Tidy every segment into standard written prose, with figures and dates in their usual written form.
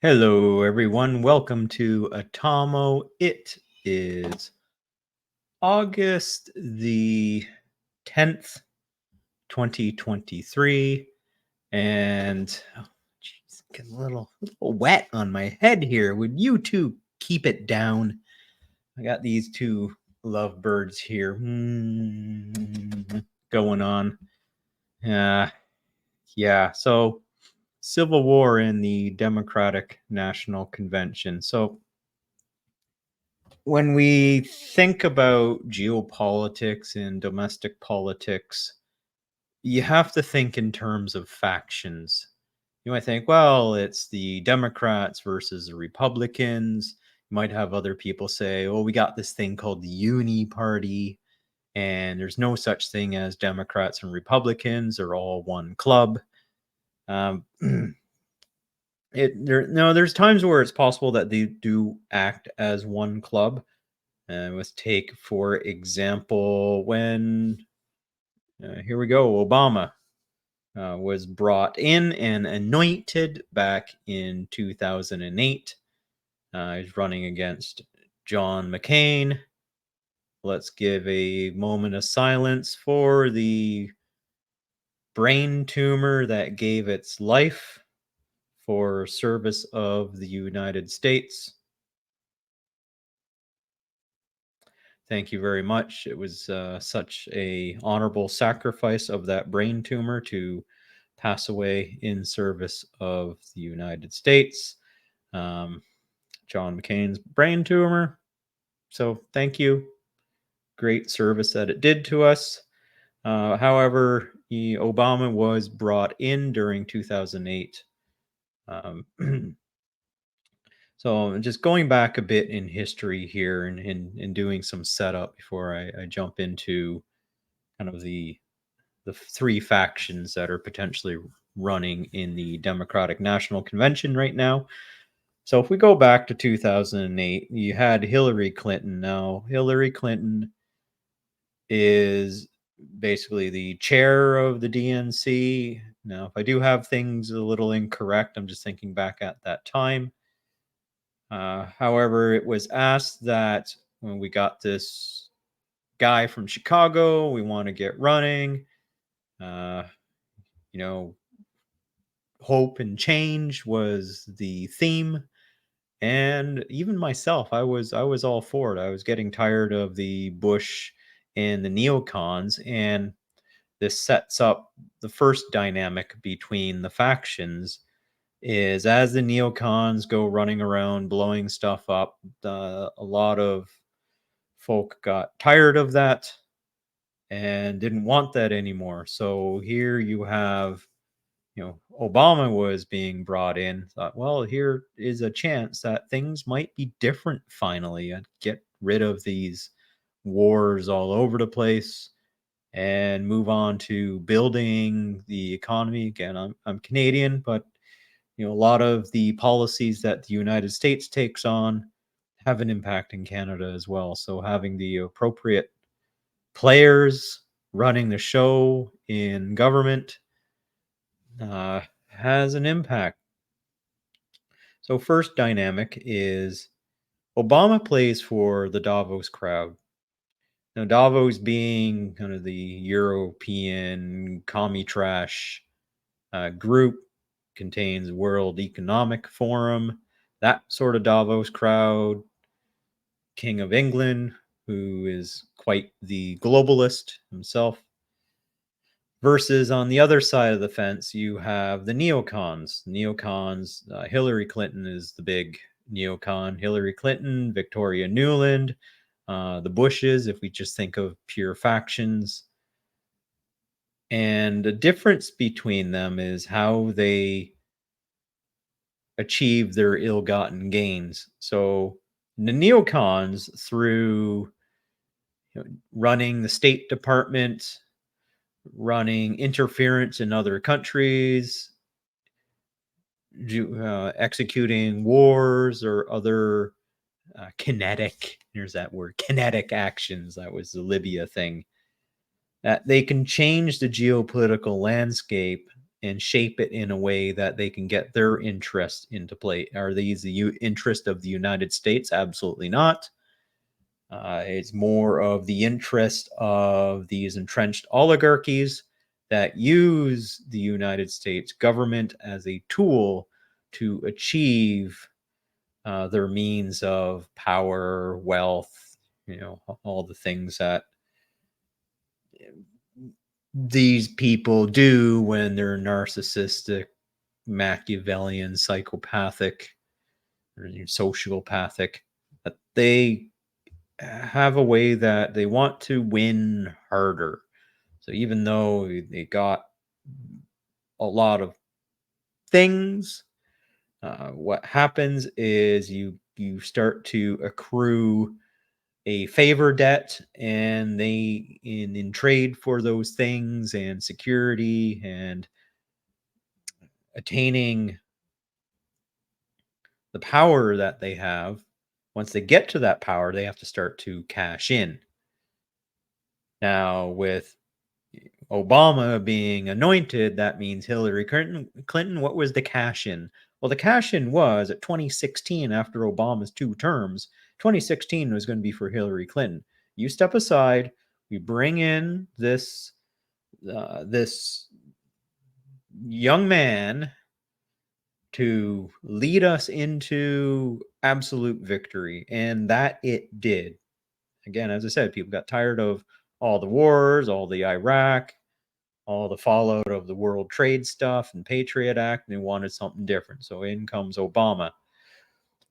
Hello, everyone. Welcome to Atomo. It is August the 10th, 2023. And, oh, geez, getting a little wet on my head here. Would you two keep it down? I got these two lovebirds here going on. Yeah. So, Civil War in the Democratic National Convention. So, when we think about geopolitics and domestic politics, you have to think in terms of factions. You might think, well, it's the Democrats versus the Republicans. You might have other people say, oh, we got this thing called the Uni Party, and there's no such thing as Democrats and Republicans. They're all one club. Um, there's times where it's possible that they do act as one club. Let's take, for example, when, here we go, Obama was brought in and anointed back in 2008. He's running against John McCain. Let's give a moment of silence for the brain tumor that gave its life for service of the United States. Thank you very much. It was such a honorable sacrifice of that brain tumor to pass away in service of the United States. Um, John McCain's brain tumor. So thank you. Great service that it did to us. However, Obama was brought in during 2008. Um, So just going back a bit in history here and doing some setup before I jump into kind of the three factions that are potentially running in the Democratic National Convention right now. So if we go back to 2008, you had Hillary Clinton. Now, Hillary Clinton is basically the chair of the DNC. Now, if I do have things a little incorrect, I'm just thinking back at that time. However, it was asked that when we got this guy from Chicago, we want to get running. Uh, you know, hope and change was the theme, and even myself, I was all for it. I was getting tired of the Bush and the neocons, and this sets up the first dynamic between the factions. Is as the neocons go running around blowing stuff up, a lot of folk got tired of that and didn't want that anymore. So here you have, Obama was being brought in, thought, well, here is a chance that things might be different finally and get rid of these wars all over the place and move on to building the economy. Again, I'm Canadian, but a lot of the policies that the United States takes on have an impact in Canada as well. So having the appropriate players running the show in government has an impact. So first dynamic is Obama plays for the Davos crowd. Now Davos being kind of the European commie trash group, contains World Economic Forum, that sort of Davos crowd, King of England, who is quite the globalist himself. Versus on the other side of the fence, you have the neocons. Neocons, Hillary Clinton is the big neocon. Hillary Clinton, Victoria Nuland, the Bushes, if we just think of pure factions. And the difference between them is how they achieve their ill-gotten gains. So the neocons, through running the State Department, running interference in other countries, executing wars or other kinetic, there's that word, kinetic actions. That was the Libya thing. That they can change the geopolitical landscape and shape it in a way that they can get their interest into play. Are these the interest of the United States? Absolutely not. It's more of the interest of these entrenched oligarchies that use the United States government as a tool to achieve their means of power, wealth, all the things that these people do when they're narcissistic, Machiavellian, psychopathic, or sociopathic, that they have a way that they want to win harder. So even though they got a lot of things, what happens is you start to accrue a favor debt, and they in trade for those things and security and attaining the power that they have, once they get to that power, they have to start to cash in. Now, with Obama being anointed, that means Hillary Clinton, what was the cash in? Well, the cash in was at 2016, after Obama's 2 terms. 2016 was going to be for Hillary Clinton. You step aside, we bring in this young man to lead us into absolute victory, and that it did. Again, as I said, people got tired of all the wars, all the Iraq, all the fallout of the World Trade stuff and Patriot Act, and they wanted something different. So in comes Obama.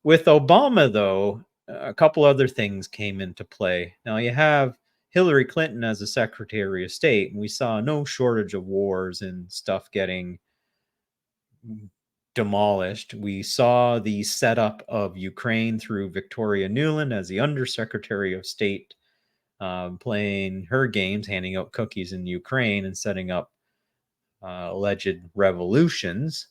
With Obama, though, a couple other things came into play. Now you have Hillary Clinton as a Secretary of State, and we saw no shortage of wars and stuff getting demolished. We saw the setup of Ukraine through Victoria Nuland as the Undersecretary of State, playing her games, handing out cookies in Ukraine and setting up alleged revolutions.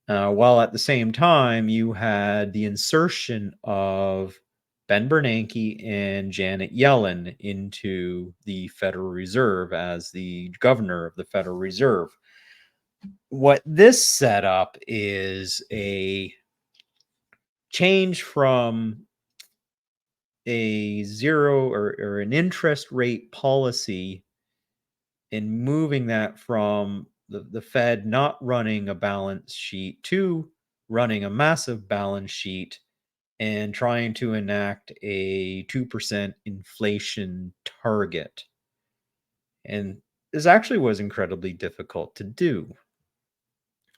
While at the same time, you had the insertion of Ben Bernanke and Janet Yellen into the Federal Reserve as the governor of the Federal Reserve. What this set up is a change from a zero or an interest rate policy, and moving that from the Fed not running a balance sheet to running a massive balance sheet and trying to enact a 2% inflation target. And this actually was incredibly difficult to do.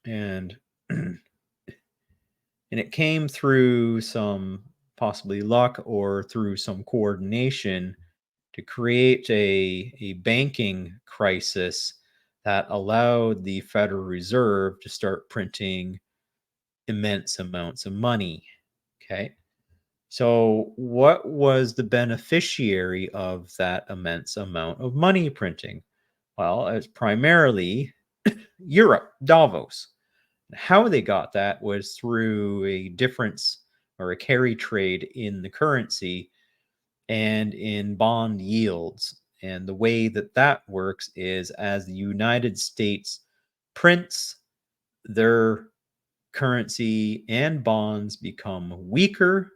And and it came through some possibly luck or through some coordination to create a banking crisis that allowed the Federal Reserve to start printing immense amounts of money. Okay. So, what was the beneficiary of that immense amount of money printing? Well, it's primarily Europe, Davos. How they got that was through a difference or a carry trade in the currency and in bond yields. And the way that that works is as the United States prints, their currency and bonds become weaker.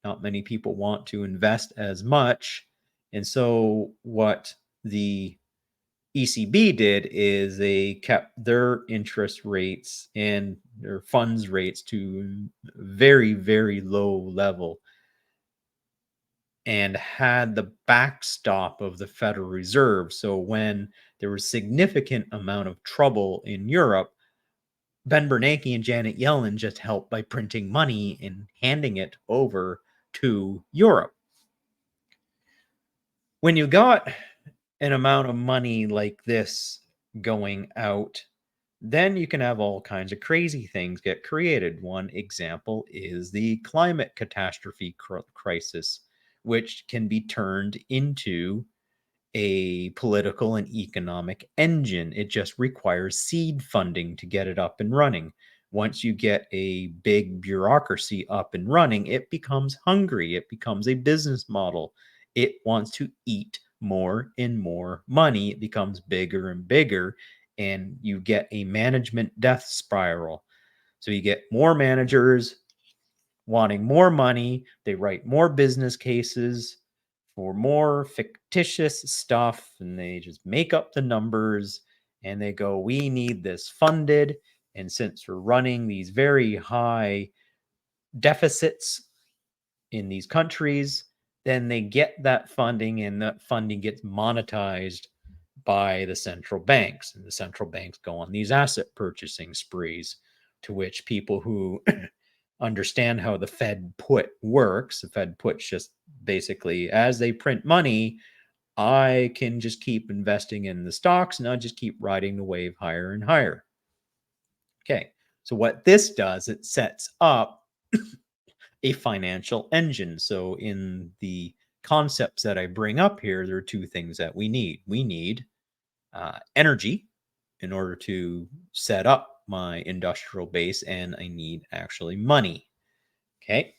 Not many people want to invest as much. And so, what the ECB did is they kept their interest rates and their funds rates to very, very low level, and had the backstop of the Federal Reserve. So when there was significant amount of trouble in Europe, Ben Bernanke and Janet Yellen just helped by printing money and handing it over to Europe. When you got an amount of money like this going out, then you can have all kinds of crazy things get created. One example is the climate catastrophe crisis, which can be turned into a political and economic engine. It just requires seed funding to get it up and running. Once you get a big bureaucracy up and running, it becomes hungry. It becomes a business model. It wants to eat more and more money. It becomes bigger and bigger. and you get a management death spiral. So you get more managers wanting more money, they write more business cases for more fictitious stuff, and they just make up the numbers and they go, we need this funded. And since we're running these very high deficits in these countries, then they get that funding, and that funding gets monetized by the central banks. And the central banks go on these asset purchasing sprees, to which people who understand how the Fed put works, the Fed puts just basically, as they print money, I can just keep investing in the stocks and I'll just keep riding the wave higher and higher. Okay. So what this does, it sets up a financial engine. So in the concepts that I bring up here, there are two things that we need. We need energy in order to set up my industrial base, and I need actually money. Okay.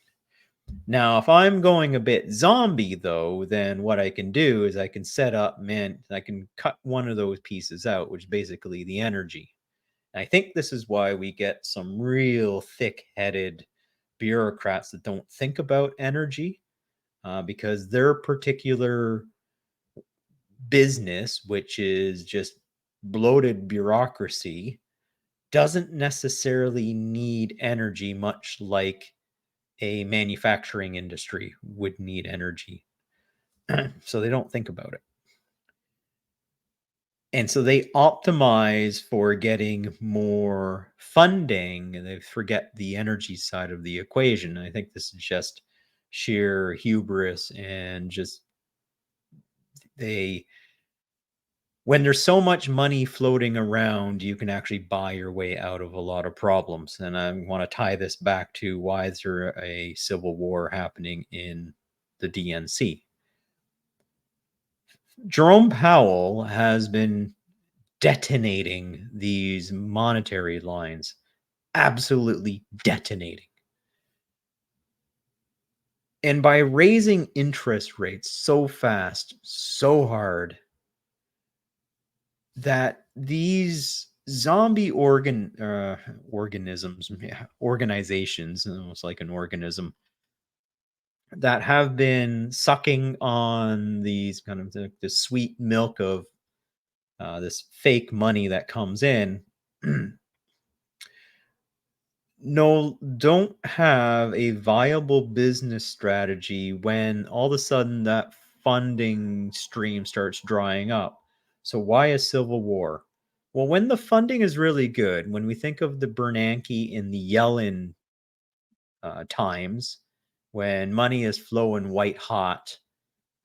Now, if I'm going a bit zombie, though, then what I can do is I can set up, man, I can cut one of those pieces out, which is basically the energy. And I think this is why we get some real thick headed bureaucrats that don't think about energy, because their particular business, which is just bloated bureaucracy, doesn't necessarily need energy, much like a manufacturing industry would need energy. So they don't think about it. And so they optimize for getting more funding and they forget the energy side of the equation. I think this is just sheer hubris and just they when there's so much money floating around, you can actually buy your way out of a lot of problems. And I want to tie this back to why is there a civil war happening in the DNC? Jerome Powell has been detonating these monetary lines, absolutely detonating. And by raising interest rates so fast, so hard, that these zombie organisms, yeah, organizations, almost like an organism, that have been sucking on these kind of the sweet milk of this fake money that comes in, no, don't have a viable business strategy when all of a sudden that funding stream starts drying up. So why a civil war? Well, when the funding is really good, when we think of the Bernanke and the Yellen times, when money is flowing white hot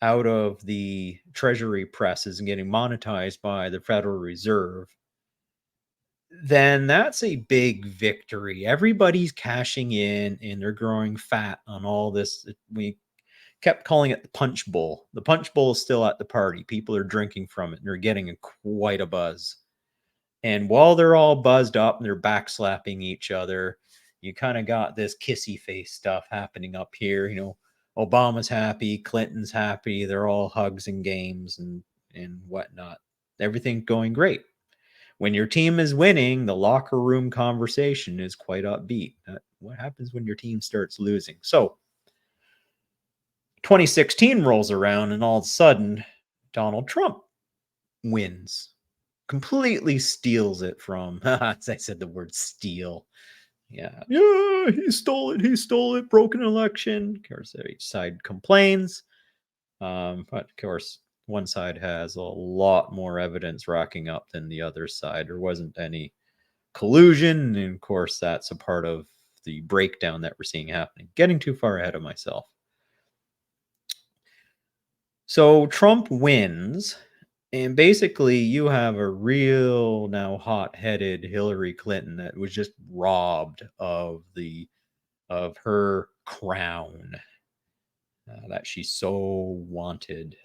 out of the treasury presses and getting monetized by the Federal Reserve, then that's a big victory. Everybody's cashing in and they're growing fat on all this. We kept calling it the punch bowl. The punch bowl is still at the party. People are drinking from it and they're getting quite a buzz. And while they're all buzzed up and they're backslapping each other, you kind of got this kissy face stuff happening up here. Obama's happy, Clinton's happy. They're all hugs and games and whatnot. Everything's going great. When your team is winning, the locker room conversation is quite upbeat. What happens when your team starts losing? So 2016 rolls around, and all of a sudden, Donald Trump wins. Completely steals it from, as I said the word steal. Yeah, he stole it. He stole it. Broken election. Of course, each side complains. But of course, one side has a lot more evidence racking up than the other side. There wasn't any collusion. And of course, that's a part of the breakdown that we're seeing happening. Getting too far ahead of myself. So Trump wins, and basically you have a real now hot-headed Hillary Clinton that was just robbed of her crown that she so wanted.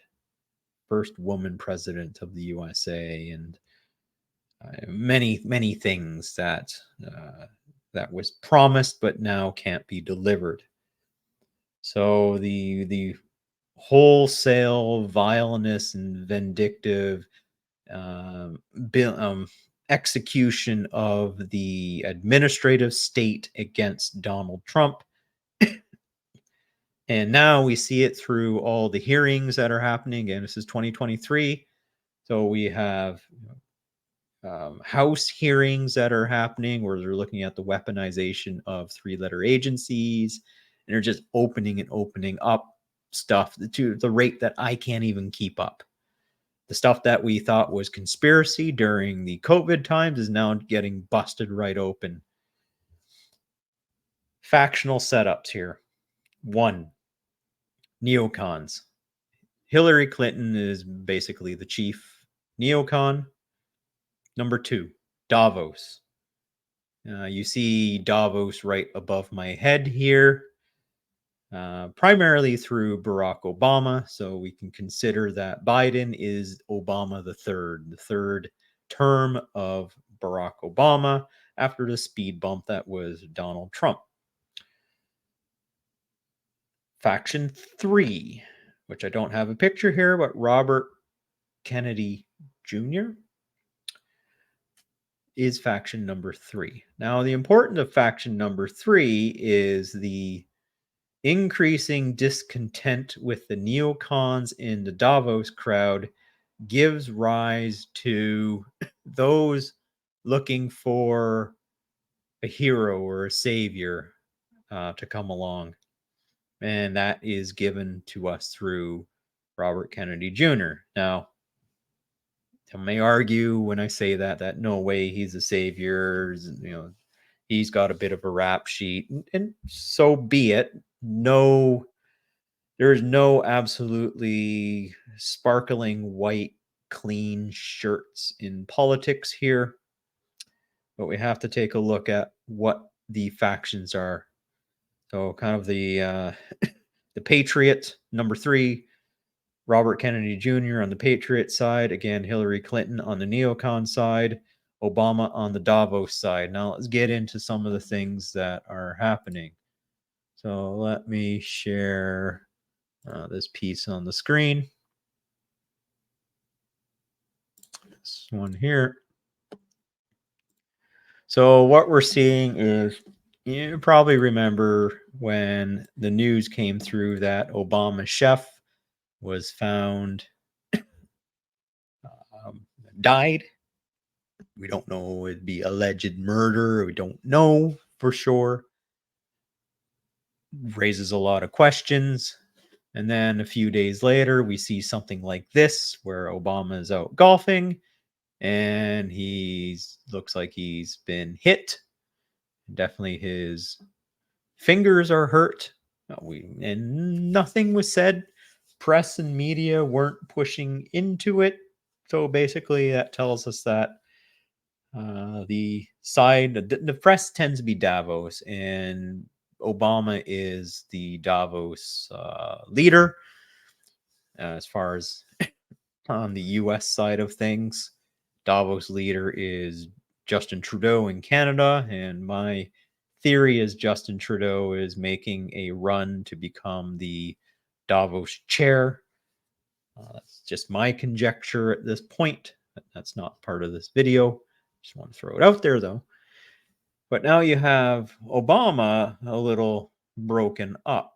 First woman president of the USA, and many many things that was promised but now can't be delivered. So the wholesale vileness and vindictive um, execution of the administrative state against Donald Trump. And now we see it through all the hearings that are happening. And this is 2023. So we have House hearings that are happening where they're looking at the weaponization of three-letter agencies. And they're just opening and opening up stuff to the rate that I can't even keep up. The stuff that we thought was conspiracy during the COVID times is now getting busted right open. Factional setups here. One, neocons. Hillary Clinton is basically the chief neocon. Number two, Davos. You see Davos right above my head here, primarily through Barack Obama. So we can consider that Biden is Obama the third term of Barack Obama after the speed bump that was Donald Trump. Faction 3, which I don't have a picture here, but Robert Kennedy Jr. is faction number 3. Now, the importance of faction number 3 is the increasing discontent with the neocons in the Davos crowd gives rise to those looking for a hero or a savior to come along. And that is given to us through Robert Kennedy Jr. Now, I may argue when I say that no way he's a savior, he's got a bit of a rap sheet, and so be it. No, there's no absolutely sparkling white, clean shirts in politics here, but we have to take a look at what the factions are. So, kind of the Patriot, number 3, Robert Kennedy Jr. on the Patriot side. Again, Hillary Clinton on the neocon side. Obama on the Davos side. Now let's get into some of the things that are happening. So let me share this piece on the screen. This one here. So what we're seeing is, you probably remember when the news came through that Obama's chef was found died. We don't know, it'd be alleged murder. We don't know for sure. Raises a lot of questions. And then a few days later, we see something like this where Obama is out golfing and looks like he's been hit. Definitely his fingers are hurt. And nothing was said. Press and media weren't pushing into it. So basically, that tells us that the press tends to be Davos, and Obama is the Davos leader as far as on the US side of things. Davos leader is Justin Trudeau in Canada, and my theory is Justin Trudeau is making a run to become the Davos chair. That's just my conjecture at this point. That's not part of this video. Just want to throw it out there, though. But now you have Obama a little broken up.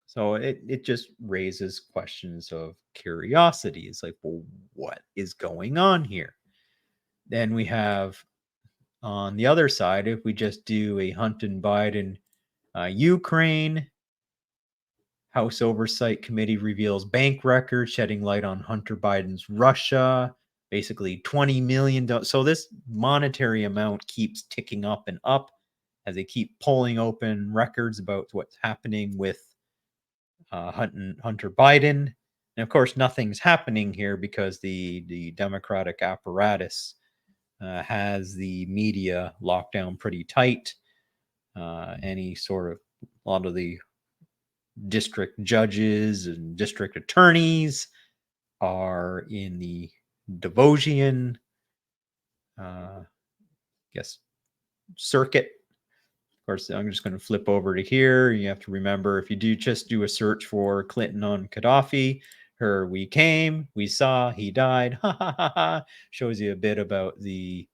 So it just raises questions of curiosity. It's like, well, what is going on here? Then we have on the other side, if we just do a Hunter Biden Ukraine, House Oversight Committee reveals bank records, shedding light on Hunter Biden's Russia, basically $20 million. So this monetary amount keeps ticking up and up as they keep pulling open records about what's happening with Hunter Biden. And of course, nothing's happening here because the Democratic apparatus has the media locked down pretty tight. A lot of the district judges and district attorneys are in the Davosian, circuit. Of course, I'm just going to flip over to here. You have to remember, if you do a search for Clinton on Gaddafi, we came, we saw, he died. Shows you a bit about the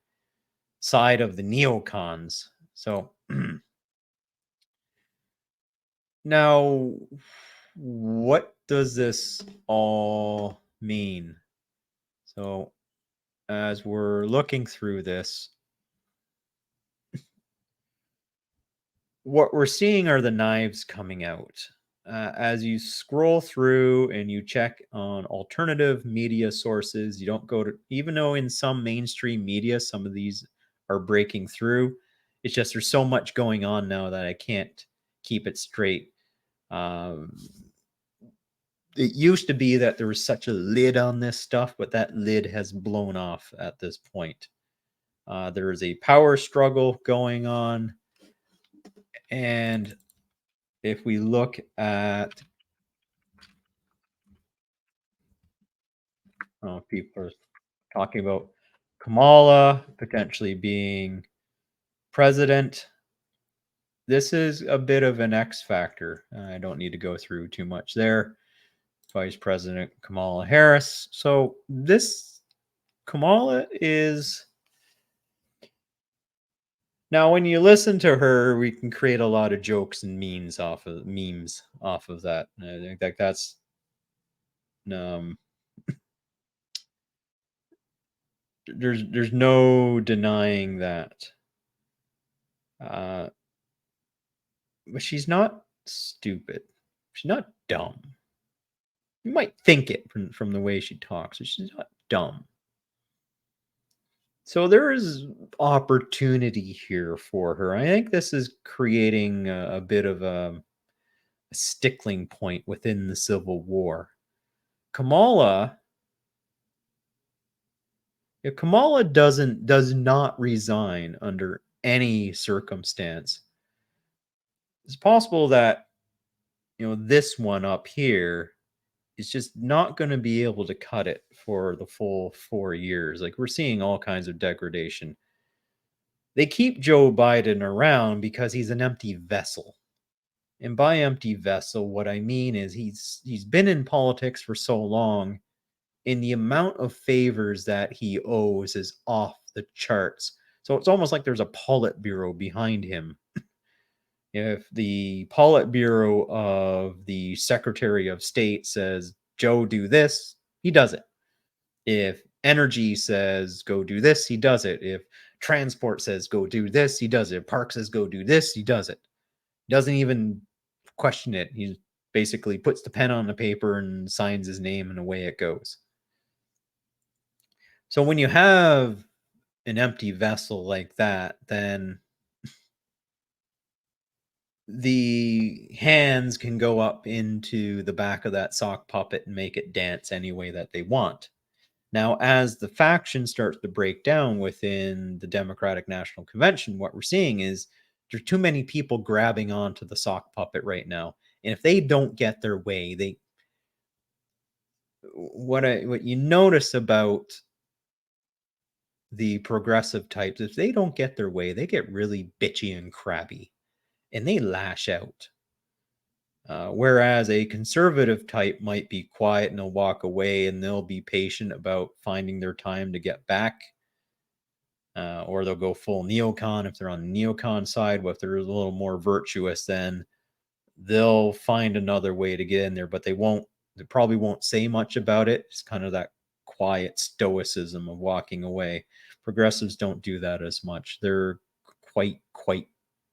side of the neocons. So now, what does this all mean? So, as we're looking through this, what we're seeing are the knives coming out. As you scroll through and you check on alternative media sources, you don't go to, even though in some mainstream media, some of these are breaking through. It's just there's so much going on now that I can't keep it straight. Um, it used to be that there was such a lid on this stuff, but that lid has blown off at this point. There is a power struggle going on. And if we look at, people are talking about Kamala potentially being president. This is a bit of an X factor. I don't need to go through too much there. Vice President Kamala Harris. So this Kamala is now when you listen to her, we can create a lot of jokes and memes off of that. And I think that that's um there's no denying that. Uh but she's not stupid. She's not dumb. You might think it from the way she talks, but she's not dumb. So there is opportunity here for her. I think this is creating a bit of a stickling point within the Civil War. Kamala, if Kamala does not resign under any circumstance, it's possible that this one up here is just not going to be able to cut it for the full 4 years. Like we're seeing all kinds of degradation. They keep Joe Biden around because he's an empty vessel. And by empty vessel, what I mean is he's been in politics for so long, and the amount of favors that he owes is off the charts. So it's almost like there's a Politburo behind him. If the Politburo of the Secretary of State says, Joe, do this, he does it. If energy says, go do this, he does it. If transport says, go do this, he does it. If park says, go do this, he does it. He doesn't even question it. He basically puts the pen on the paper and signs his name, and away it goes. So when you have an empty vessel like that, then the hands can go up into the back of that sock puppet and make it dance any way that they want. Now, as the faction starts to break down within the Democratic National Convention, what we're seeing is there's too many people grabbing onto the sock puppet right now. And if they don't get their way, what you notice about the progressive types, if they don't get their way, they get really bitchy and crabby and they lash out. Whereas a conservative type might be quiet and they'll walk away and they'll be patient about finding their time to get back. Or they'll go full neocon if they're on the neocon side. But if they're a little more virtuous, then they'll find another way to get in there, but they probably won't say much about it. It's kind of that quiet stoicism of walking away. Progressives don't do that as much. They're quite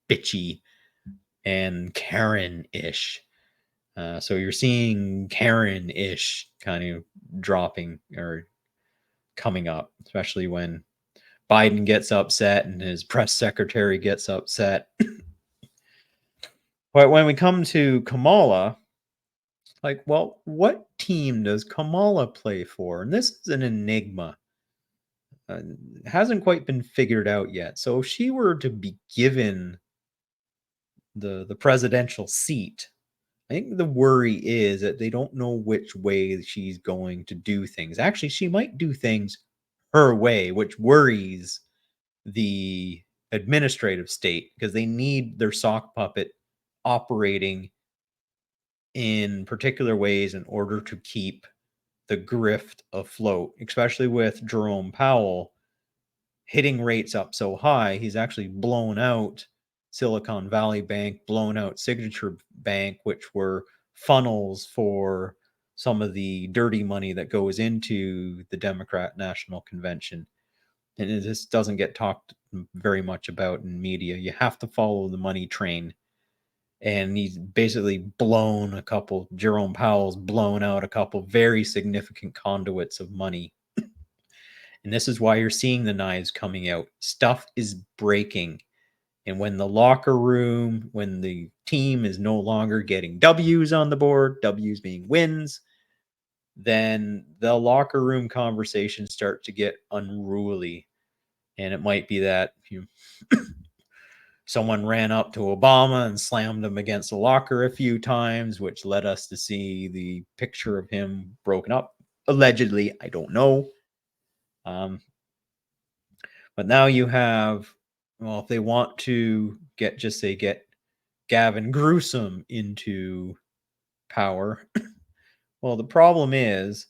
bitchy and Karen-ish. So you're seeing Karen-ish kind of dropping or coming up, especially when Biden gets upset and his press secretary gets upset. But when we come to Kamala, like, well, what team does Kamala play for? And this is an enigma. Uh, hasn't quite been figured out yet. So if she were to be given the presidential seat, I think the worry is that they don't know which way she's going to do things. Actually, she might do things her way, which worries the administrative state because they need their sock puppet operating in particular ways in order to keep the grift afloat, especially with Jerome Powell hitting rates up so high, he's actually blown out Silicon Valley Bank, blown out Signature Bank, which were funnels for some of the dirty money that goes into the Democrat National Convention. And this doesn't get talked very much about in media. You have to follow the money train. And he's basically blown a couple, Jerome Powell's blown out a couple very significant conduits of money. And this is why you're seeing the knives coming out. Stuff is breaking. And when the locker room, when the team is no longer getting W's on the board, W's being wins, then the locker room conversations start to get unruly. And it might be that someone ran up to Obama and slammed him against the locker a few times, which led us to see the picture of him broken up. Allegedly, I don't know. But now you have, well, if they want to get Gavin Newsom into power, well, the problem is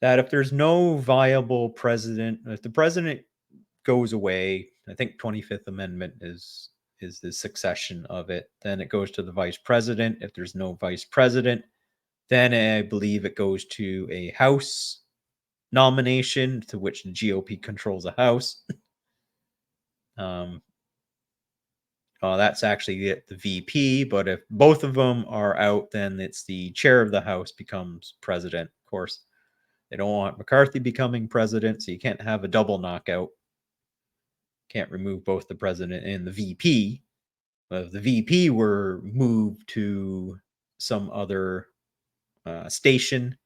that if there's no viable president, if the president goes away, I think 25th Amendment is the succession of it. Then it goes to the vice president. If there's no vice president, then I believe it goes to a House nomination, to which the GOP controls a House. That's actually the VP, but if both of them are out, then it's the chair of the House becomes president. Of course, they don't want McCarthy becoming president, so you can't have a double knockout. Can't remove both the president and the VP. But if the VP were moved to some other station,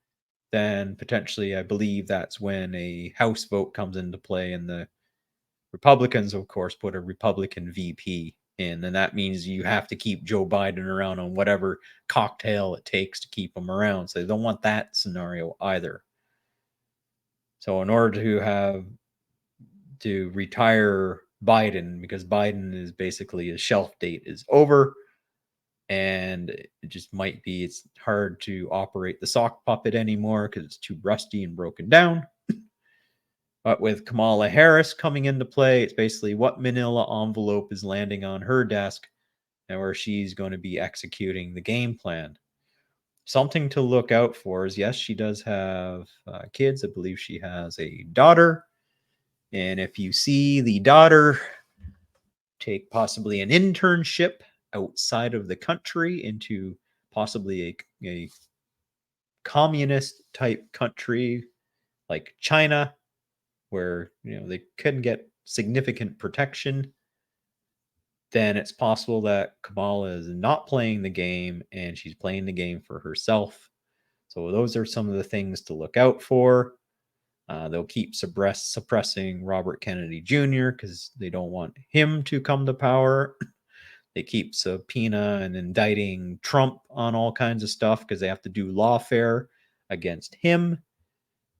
then potentially I believe that's when a House vote comes into play, and the Republicans, of course, put a Republican VP in, and that means you have to keep Joe Biden around on whatever cocktail it takes to keep him around. So they don't want that scenario either. So in order to retire Biden, because Biden is basically his shelf date is over, and it just might be it's hard to operate the sock puppet anymore because it's too rusty and broken down. But with Kamala Harris coming into play, it's basically what manila envelope is landing on her desk and where she's going to be executing the game plan. Something to look out for is, yes, she does have kids. I believe she has a daughter. And if you see the daughter take possibly an internship outside of the country into possibly a communist type country like China, where they couldn't get significant protection, then it's possible that Kamala is not playing the game and she's playing the game for herself. So those are some of the things to look out for. They'll keep suppressing Robert Kennedy Jr. because they don't want him to come to power. They keep subpoena and indicting Trump on all kinds of stuff because they have to do lawfare against him.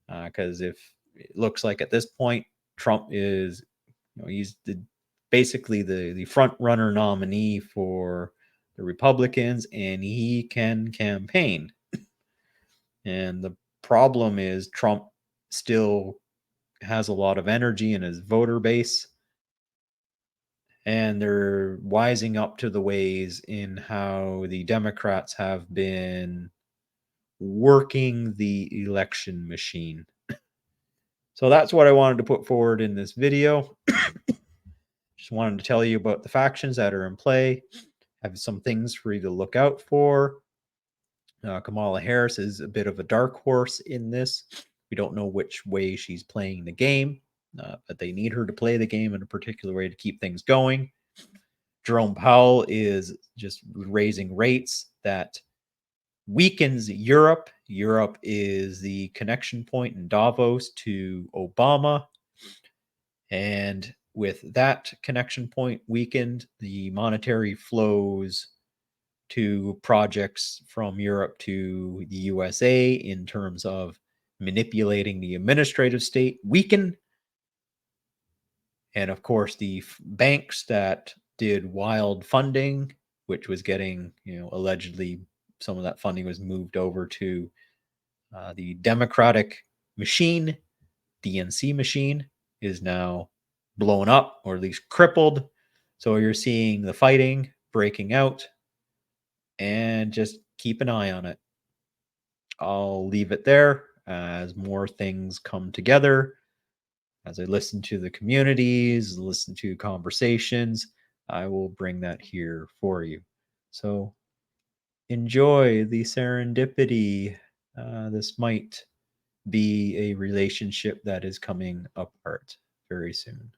Because if it looks like at this point Trump is, he's basically the front runner nominee for the Republicans, and he can campaign. And the problem is Trump still has a lot of energy in his voter base, and they're wising up to the ways in how the Democrats have been working the election machine. So that's what I wanted to put forward in this video. Just wanted to tell you about the factions that are in play. I have some things for you to look out for. Kamala Harris is a bit of a dark horse in this. We don't know which way she's playing the game, but they need her to play the game in a particular way to keep things going. Jerome Powell is just raising rates that weakens Europe. Europe is the connection point in Davos to Obama. And with that connection point weakened, the monetary flows to projects from Europe to the USA in terms of manipulating the administrative state weaken. And of course, the banks that did wild funding, which was getting, allegedly some of that funding was moved over to the Democratic machine, DNC machine. is now blown up or at least crippled. So you're seeing the fighting breaking out, and just keep an eye on it. I'll leave it there as more things come together. As I listen to the communities, listen to conversations, I will bring that here for you. So enjoy the serendipity. This might be a relationship that is coming apart very soon.